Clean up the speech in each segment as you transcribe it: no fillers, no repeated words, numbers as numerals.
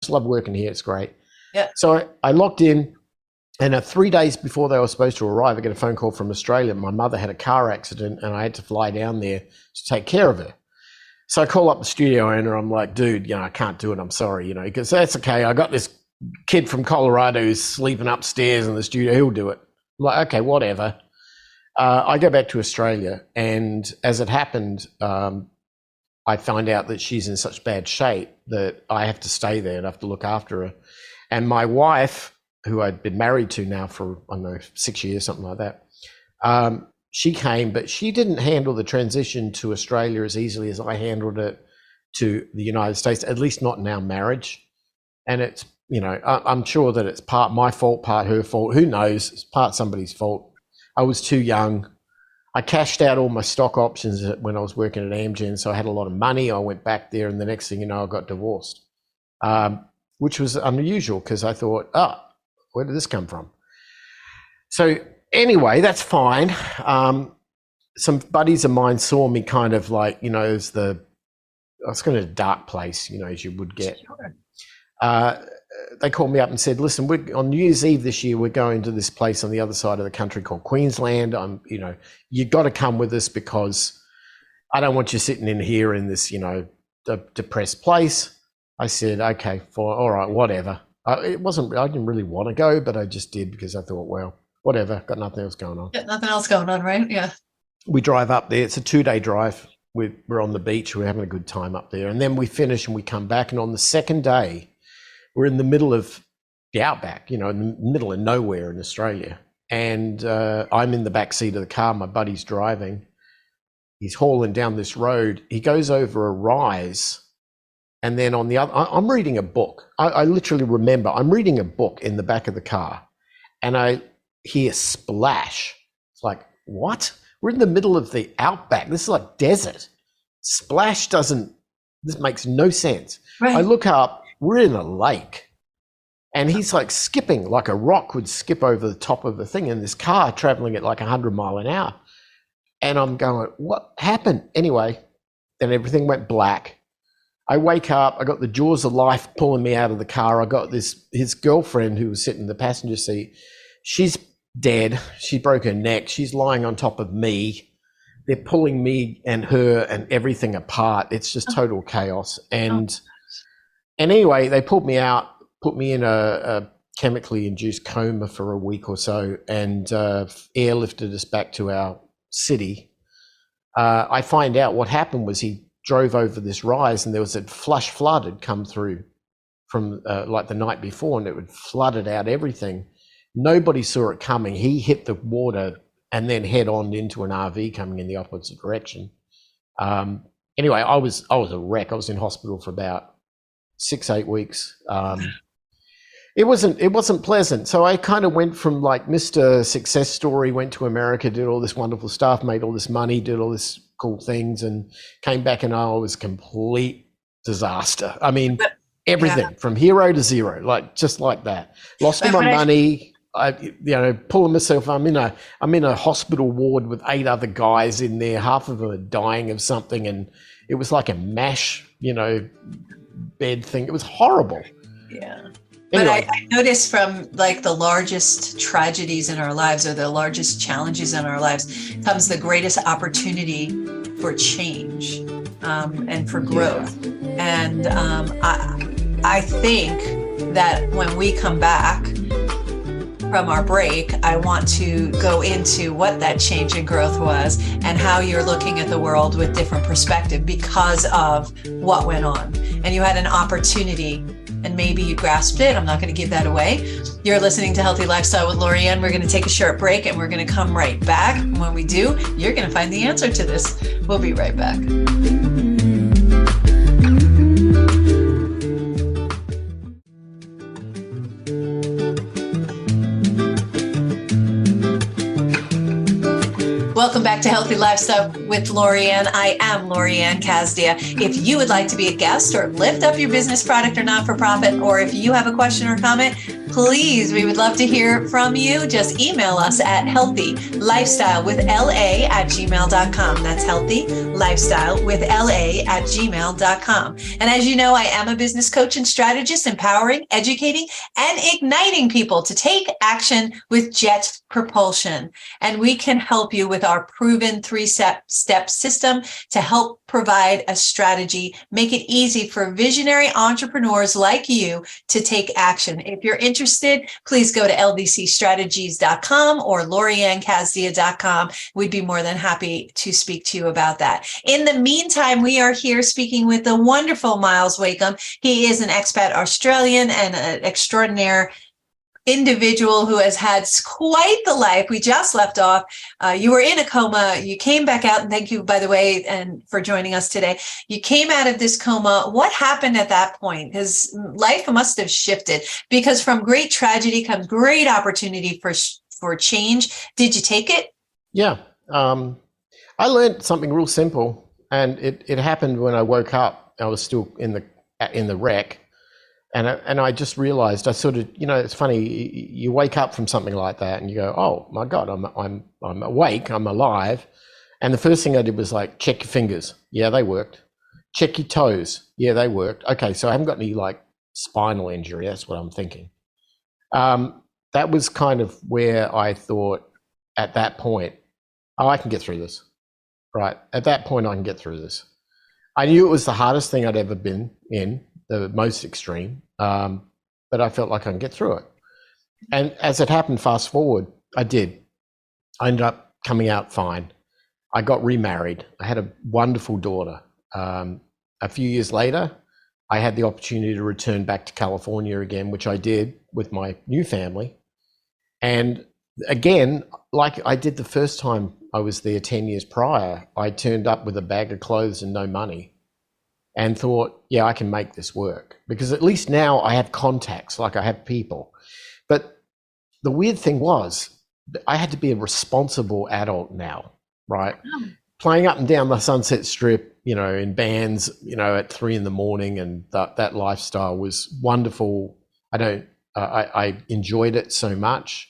just love working here. It's great. Yeah. So I logged in, and 3 days before they were supposed to arrive, I get a phone call from Australia. My mother had a car accident, and I had to fly down there to take care of her. So I call up the studio owner. I'm like, dude, I can't do it. I'm sorry, because that's okay. I got this kid from Colorado who's sleeping upstairs in the studio. He'll do it. I'm like, okay, whatever. I go back to Australia, and as it happened, I find out that she's in such bad shape that I have to stay there and I have to look after her. And my wife, who I'd been married to now for, I don't know, 6 years, something like that, she came, but she didn't handle the transition to Australia as easily as I handled it to the United States, at least not in our marriage. And it's, I'm sure that it's part my fault, part her fault. Who knows? It's part somebody's fault. I was too young. I cashed out all my stock options when I was working at Amgen, so I had a lot of money. I went back there, and the next thing you know, I got divorced, which was unusual because I thought, where did this come from? So anyway, that's fine. Some buddies of mine saw me kind of like, I was going to a dark place, as you would get. Sure. They called me up and said, listen, on New Year's Eve this year, we're going to this place on the other side of the country called Queensland. You got to come with us because I don't want you sitting in here in this, depressed place. I said, okay, all right, whatever. I didn't really want to go, but I just did because I thought, well, whatever, got nothing else going on. Yeah, nothing else going on, right? Yeah. We drive up there. It's a 2-day drive. We're on the beach. We're having a good time up there. And then we finish and we come back. And on the second day, we're in the middle of the outback, in the middle of nowhere in Australia. And I'm in the back seat of the car. My buddy's driving. He's hauling down this road. He goes over a rise. And then on the other, I'm reading a book. I literally remember I'm reading a book in the back of the car. And I hear splash. It's like, what? We're in the middle of the outback. This is like desert. Splash this makes no sense. Right. I look up. We're in a lake, and he's like skipping like a rock would skip over the top of the thing in this car traveling at like 100 miles an hour. And I'm going, what happened? Anyway, then everything went black. I wake up, I got the jaws of life pulling me out of the car. I got his girlfriend who was sitting in the passenger seat. She's dead. She broke her neck. She's lying on top of me. They're pulling me and her and everything apart. It's just total chaos. And anyway, they pulled me out, put me in a chemically induced coma for a week or so, and airlifted us back to our city. I find out what happened was he drove over this rise, and there was a flash flood had come through from like the night before, and it had flooded out everything. Nobody saw it coming. He hit the water and then head on into an RV coming in the opposite direction. Anyway, I was a wreck. I was in hospital for about 6-8 weeks. It wasn't pleasant. So I kind of went from like Mr. Success Story, went to America, did all this wonderful stuff, made all this money, did all this cool things, and came back and I was complete disaster. I mean, everything from hero to zero, like just like that. Lost all my money. Pulling myself. I'm in a hospital ward with 8 other guys in there. Half of them are dying of something, and it was like a MASH, bed thing. It was horrible. Yeah. Anyway. But I noticed from like the largest tragedies in our lives or the largest challenges in our lives comes the greatest opportunity for change and for growth. Yeah. And I think that when we come back from our break, I want to go into what that change and growth was and how you're looking at the world with different perspective because of what went on. And you had an opportunity and maybe you grasped it. I'm not going to give that away. You're listening to Healthy Lifestyle with Lorianne. We're going to take a short break and we're going to come right back. When we do, you're going to find the answer to this. We'll be right back. Welcome back to Healthy Lifestyle with Lorianne. I am Lorianne Casdia. If you would like to be a guest or lift up your business, product, or not-for-profit, or if you have a question or comment, please, we would love to hear from you. Just email us at healthylifestylewithla@gmail.com. That's healthylifestylewithla@gmail.com. And as you know, I am a business coach and strategist, empowering, educating, and igniting people to take action with jet propulsion. And we can help you with our proven three-step system to help provide a strategy, make it easy for visionary entrepreneurs like you to take action. If you're interested, please go to ldcstrategies.com or loriannecasdia.com. We'd be more than happy to speak to you about that. In the meantime, we are here speaking with the wonderful Myles Wakeham. He is an expat Australian and an extraordinaire individual who has had quite the life. We just left off. You were in a coma. You came back out. And thank you, by the way, and for joining us today. You came out of this coma. What happened at that point? Because life must have shifted, because from great tragedy comes great opportunity for change. Did you take it? Yeah. I learned something real simple, and it happened when I woke up. I was still in the wreck. And I just realized, I sort of, it's funny, you wake up from something like that and you go, oh my God, I'm awake, I'm alive. And the first thing I did was like, check your fingers. Yeah, they worked. Check your toes. Yeah, they worked. Okay, so I haven't got any like spinal injury. That's what I'm thinking. That was kind of where I thought at that point, oh, I can get through this. Right. At that point, I can get through this. I knew it was the hardest thing I'd ever been in, the most extreme, but I felt like I can get through it. And as it happened, fast forward, I did. I ended up coming out fine. I got remarried. I had a wonderful daughter. A few years later, I had the opportunity to return back to California again, which I did with my new family. And again, like I did the first time I was there 10 years prior, I turned up with a bag of clothes and no money, and thought, yeah, I can make this work, because at least now I have contacts, like I have people. But the weird thing was, I had to be a responsible adult now, right? Oh. Playing up and down the Sunset Strip, in bands, at 3 a.m, and that lifestyle was wonderful. I enjoyed it so much,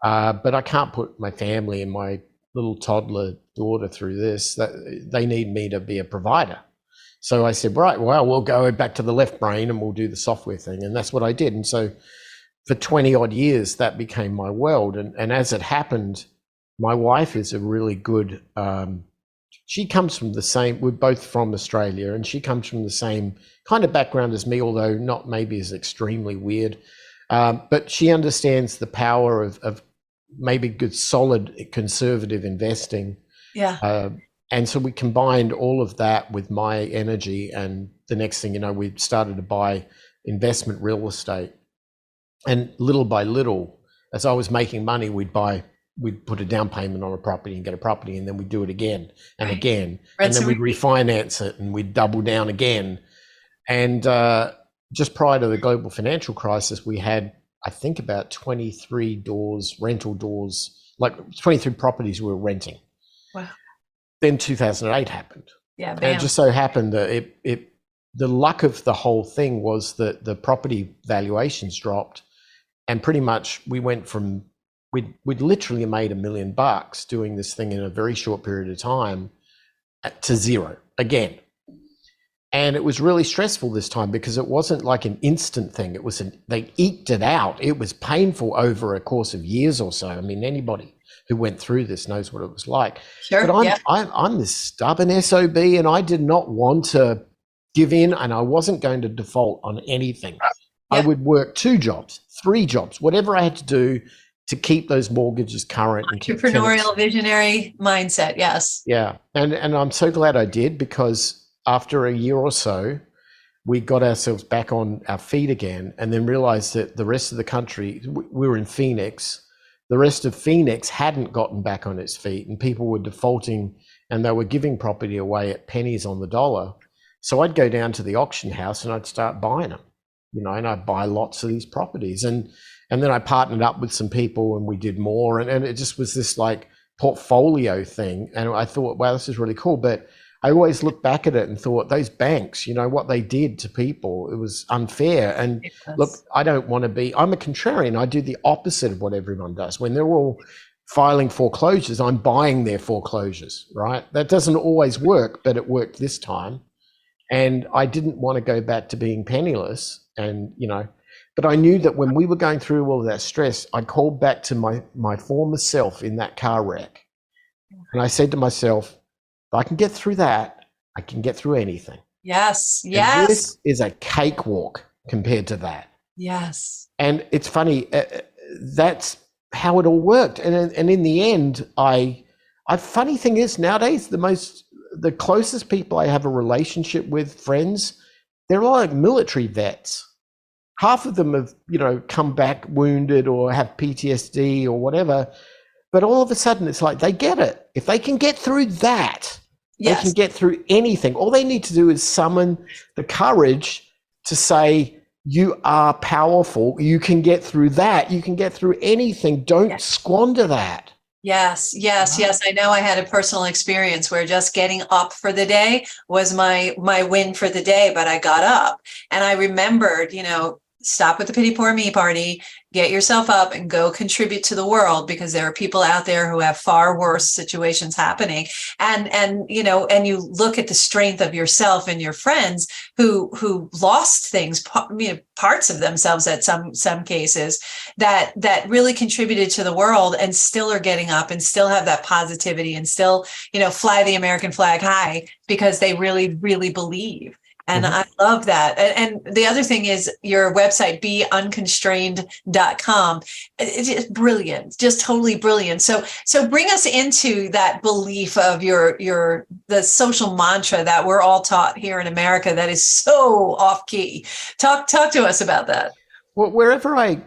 but I can't put my family and my little toddler daughter through this. They need me to be a provider. So I said, right, well, we'll go back to the left brain and we'll do the software thing. And that's what I did. And so for 20 odd years, that became my world. And as it happened, my wife is a really good, she comes from the same, we're both from Australia, and she comes from the same kind of background as me, although not maybe as extremely weird. But she understands the power of maybe good, solid, conservative investing. Yeah. And so we combined all of that with my energy, and the next thing you know, we started to buy investment real estate. And little by little, as I was making money, we'd put a down payment on a property and get a property, and then we'd do it again and again. And then we'd refinance it and we'd double down again. And just prior to the global financial crisis, we had, I think, about 23 rental doors, like 23 properties we were renting. Wow. Then 2008 happened. Yeah, and it just so happened that the luck of the whole thing was that the property valuations dropped, and pretty much we went from we'd literally made $1 million doing this thing in a very short period of time to zero again. And it was really stressful this time, because it wasn't like an instant thing. It was they eked it out. It was painful over a course of years or so. I mean, anybody who went through this knows what it was like. Sure, but I'm this stubborn SOB, and I did not want to give in, and I wasn't going to default on anything. Yeah. I would work 2 jobs, 3 jobs, whatever I had to do to keep those mortgages current. Entrepreneurial, visionary mindset, yes. Yeah, and I'm so glad I did, because after a year or so, we got ourselves back on our feet again, and then realized that the rest of the country, we were in Phoenix, the rest of Phoenix hadn't gotten back on its feet, and people were defaulting, and they were giving property away at pennies on the dollar. So I'd go down to the auction house and I'd start buying them, and I'd buy lots of these properties. And then I partnered up with some people, and we did more. And it just was this like portfolio thing. And I thought, wow, this is really cool. But I always look back at it and thought, those banks, you know, what they did to people, it was unfair. And look, I don't want to be, I'm a contrarian. I do the opposite of what everyone does. When they're all filing foreclosures, I'm buying their foreclosures, right? That doesn't always work, but it worked this time. And I didn't want to go back to being penniless. And, you know, but I knew that when we were going through all of that stress, I called back to my former self in that car wreck. And I said to myself, if I can get through that, I can get through anything. Yes. And Yes. this is a cakewalk compared to that. Yes. And it's funny, that's how it all worked. And in the end, funny thing is nowadays, the closest people I have a relationship with, friends, they're all like military vets. Half of them have, you know, come back wounded or have PTSD or whatever. But all of a sudden, it's like they get it. If they can get through that, Yes. they can get through anything. All they need to do is summon the courage to say, you are powerful. You can get through that. You can get through anything. Don't squander that. Yes, yes, yes. I know I had a personal experience where just getting up for the day was my win for the day, but I got up and I remembered, you know, stop with the pity poor me party, get yourself up and go contribute to the world, because there are people out there who have far worse situations happening. And you know, and you look at the strength of yourself and your friends who lost things, you know, parts of themselves at some cases that really contributed to the world and still are getting up and still have that positivity and still, you know, fly the American flag high because they really, really believe. And I love that. And the other thing is your website, beunconstrained.com. It's just brilliant, just totally brilliant. So bring us into that belief of the social mantra that we're all taught here in America that is so off key. Talk to us about that. Well, wherever I'd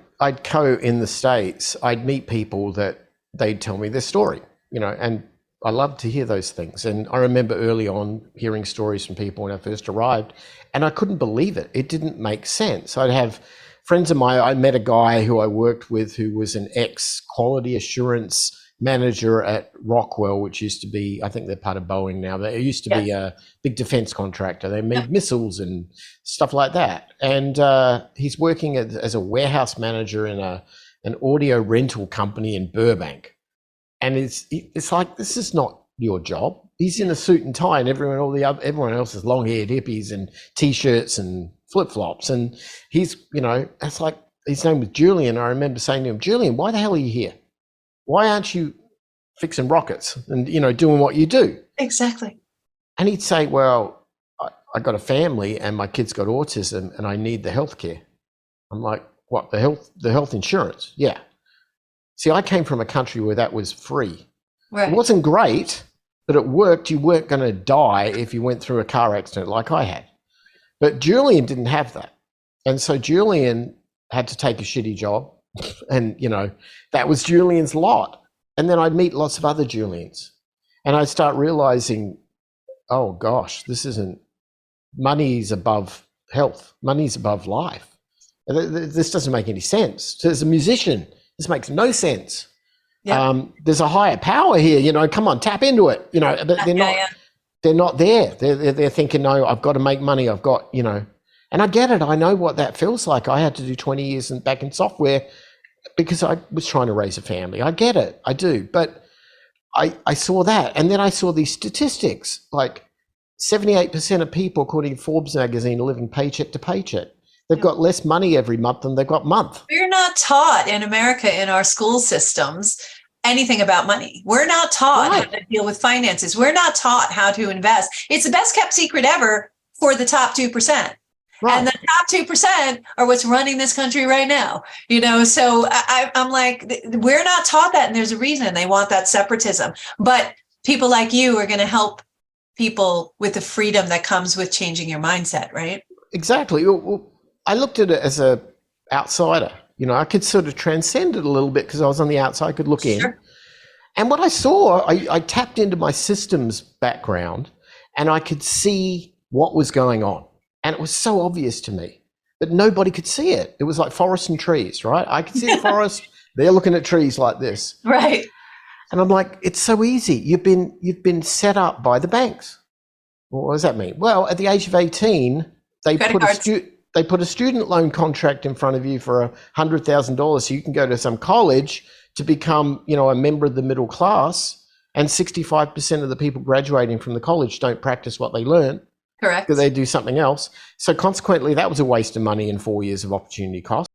go in the States, I'd meet people that they'd tell me their story, you know, and I love to hear those things. And I remember early on hearing stories from people when I first arrived, and I couldn't believe it. It didn't make sense. I'd have friends of mine. I met a guy who I worked with who was an ex-quality assurance manager at Rockwell, which used to be, I think they're part of Boeing now. They used to be a big defense contractor. They made missiles and stuff like that. And he's working as a warehouse manager in an audio rental company in Burbank. And it's like, this is not your job. He's in a suit and tie, and everyone else is long-haired hippies and T-shirts and flip-flops. And he's, you know, it's like, his name was Julian. I remember saying to him, Julian, why the hell are you here? Why aren't you fixing rockets and, you know, doing what you do? Exactly. And he'd say, well, I got a family and my kid's got autism and I need the healthcare. I'm like, what, the health insurance? Yeah. See, I came from a country where that was free. Right. It wasn't great, but it worked. You weren't going to die if you went through a car accident like I had. But Julian didn't have that. And so Julian had to take a shitty job. And, you know, that was Julian's lot. And then I'd meet lots of other Julians. And I'd start realizing, oh, gosh, money's above health. Money's above life. This doesn't make any sense. So as a musician, this makes no sense. Yeah. There's a higher power here, you know, come on, tap into it, you know, but they're not there. They're thinking, no, I've got to make money. I've got, you know, and I get it. I know what that feels like. I had to do 20 years back in software because I was trying to raise a family. I get it. I do. But I saw that. And then I saw these statistics, like 78% of people, according to Forbes magazine, are living paycheck to paycheck. They've got less money every month than they've got month. We're not taught in America, in our school systems, anything about money. We're not taught how to deal with finances. We're not taught how to invest. It's the best kept secret ever for the top 2%. Right. And the top 2% are what's running this country right now. You know, so I'm like, we're not taught that. And there's a reason they want that separatism. But people like you are going to help people with the freedom that comes with changing your mindset, right? Exactly. Well, I looked at it as a outsider. You know, I could sort of transcend it a little bit because I was on the outside, I could look in. And what I saw, I tapped into my systems background and I could see what was going on. And it was so obvious to me, but nobody could see it. It was like forest and trees, right? I could see the forest. They're looking at trees like this. Right. And I'm like, it's so easy. You've been set up by the banks. What does that mean? Well, at the age of 18, they Credit put cards. they put a student loan contract in front of you for $100,000 so you can go to some college to become, a member of the middle class. And 65% of the people graduating from the college don't practice what they learn. Correct. Because they do something else. So consequently, that was a waste of money and 4 years of opportunity cost.